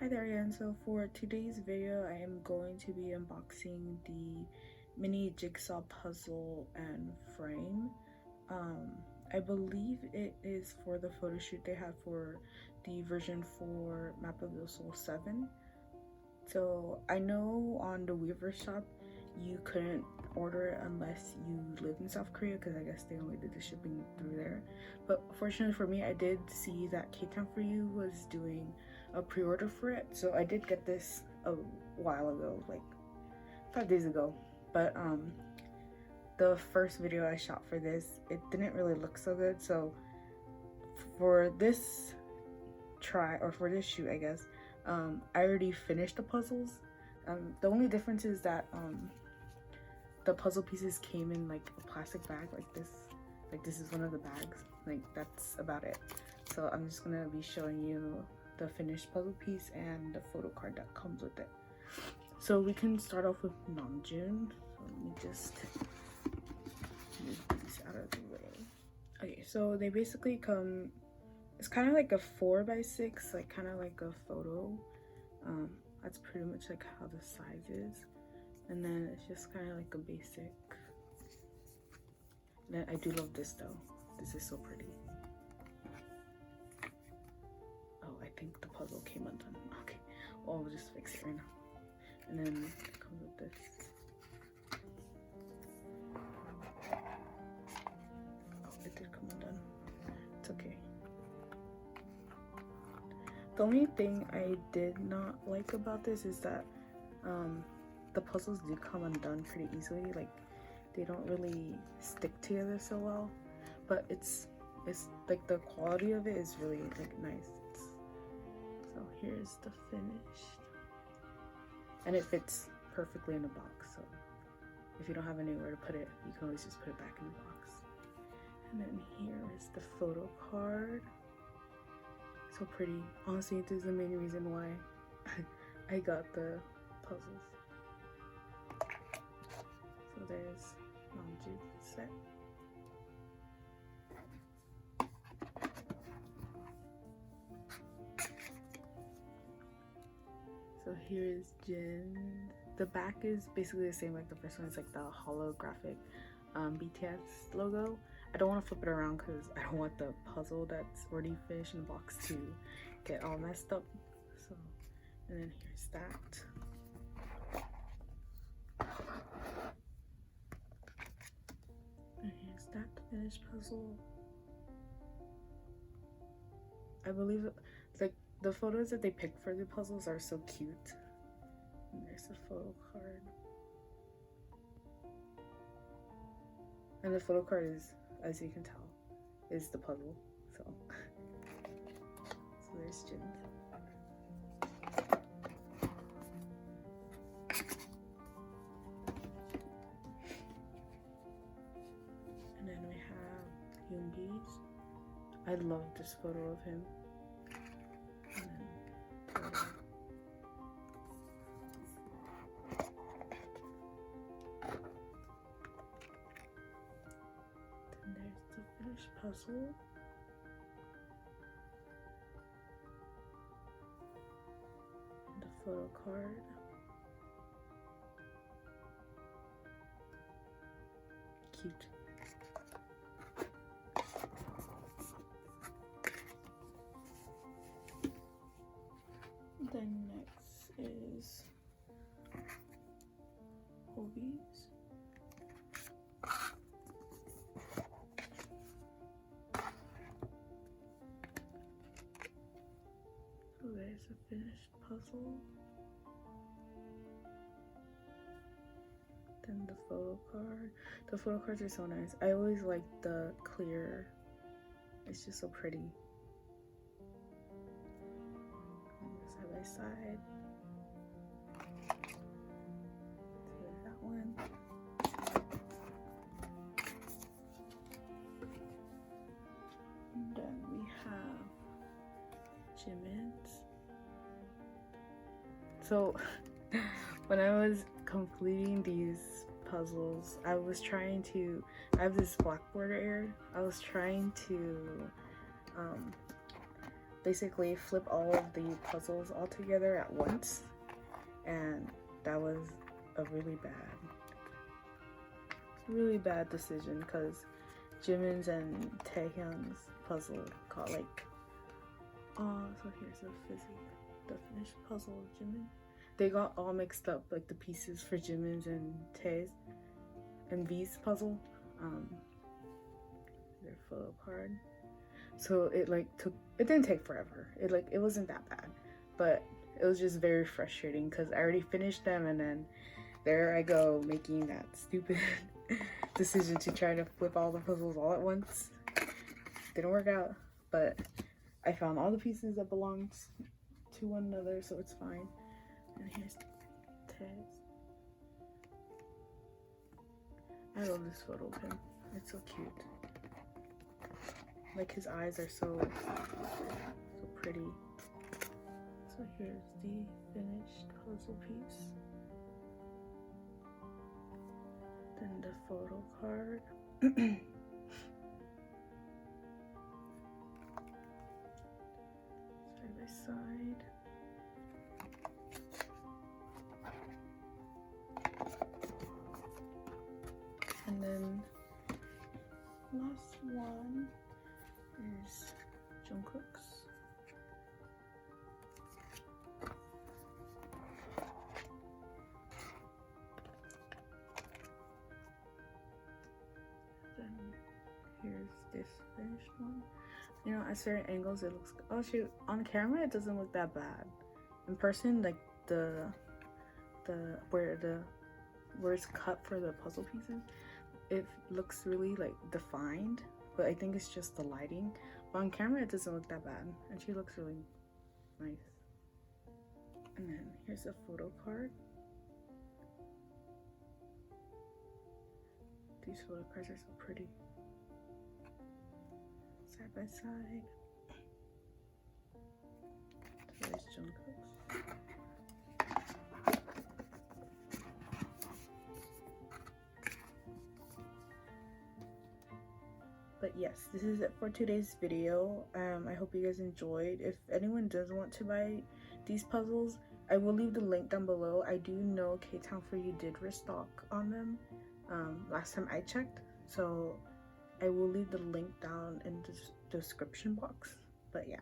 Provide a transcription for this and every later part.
Hi there again. So for today's video, I am going to be unboxing the mini jigsaw puzzle and frame. I believe it is for the photo shoot they had for the version 4 Map of the Soul 7. So I know on the Weaver shop you couldn't order it unless you live in South Korea, because I guess they only did the shipping through there. But fortunately for me, I did see that K-Town For You was doing a pre-order for it, so I did get this a while ago, like 5 days ago. But the first video I shot for this, it didn't really look so good, so for this try, or for this shoot I guess, I already finished the puzzles. The only difference is that the puzzle pieces came in like a plastic bag like this. Like this is one of the bags. Like that's about it. So I'm just gonna be showing you the finished puzzle piece and the photo card that comes with it. So we can start off with Namjoon. So let me just move these out of the way. Okay, so they basically come, it's kind of like a 4x6, like kind of like a photo. That's pretty much like how the size is. And then it's just kind of like a basic. And then I do love this though. This is so pretty. Oh, I think the puzzle came undone. Okay, well, I'll just fix it right now. And then it comes with this. Oh, it did come undone. It's okay. The only thing I did not like about this is that the puzzles do come undone pretty easily. Like they don't really stick together so well, but it's like the quality of it is really like nice. So here's the finished, and it fits perfectly in the box. So if you don't have anywhere to put it, you can always just put it back in the box. And then here is the photo card. So pretty. Honestly, this is the main reason why I got the puzzles. So there's Namjoon's set. So here's Jin. The back is basically the same like the first one. It's like the holographic BTS logo. I don't want to flip it around because I don't want the puzzle that's already finished in the box to get all messed up. So, and then here's that. And here's that finished puzzle. I believe like the photos that they picked for the puzzles are so cute. And there's the photo card. And the photo card is, as you can tell, is the puzzle. So there's Jin. And then we have Yoongi's. I love this photo of him. And then there's the finished puzzle. And the photo card. Cute. Then next is Hobbies. So there's a finished puzzle. Then the photo card. The photo cards are so nice. I always like the clear. It's just so pretty. Side by side. So there's that one. And then we have Jimin's. So when I was completing these puzzles, I was trying to, I have this black border area. I was trying to basically flip all of the puzzles all together at once, and that was a really bad decision because Jimin's and Taehyung's puzzle got like, so here's the finished puzzle of Jimin. They got all mixed up, like the pieces for Jimin's and Tae's and V's puzzle. Their photo card. So it didn't take forever. It wasn't that bad, but it was just very frustrating because I already finished them, and then there I go making that stupid decision to try to flip all the puzzles all at once. Didn't work out, but I found all the pieces that belonged to one another, so it's fine. And here's Tez. I love this photo of him. It's so cute. Like his eyes are so pretty. So here's the finished puzzle piece. Then the photo card. Side by side. And then last one is Jungkook's. Then here's this finished one. You know, at certain angles it looks, oh shoot, on camera it doesn't look that bad. In person, like where it's cut for the puzzle pieces, it looks really like defined, but I think it's just the lighting. But on camera it doesn't look that bad, and she looks really nice. And then here's a photo card. These photo cards are so pretty. Side by side. So there's Jungkook's. But yes, this is it for today's video. I hope you guys enjoyed. If anyone does want to buy these puzzles, I will leave the link down below. I do know K-Town For You did restock on them last time I checked, so I will leave the link down in the description box. But yeah,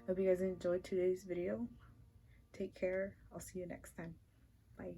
hope you guys enjoyed today's video. Take care. I'll see you next time. Bye.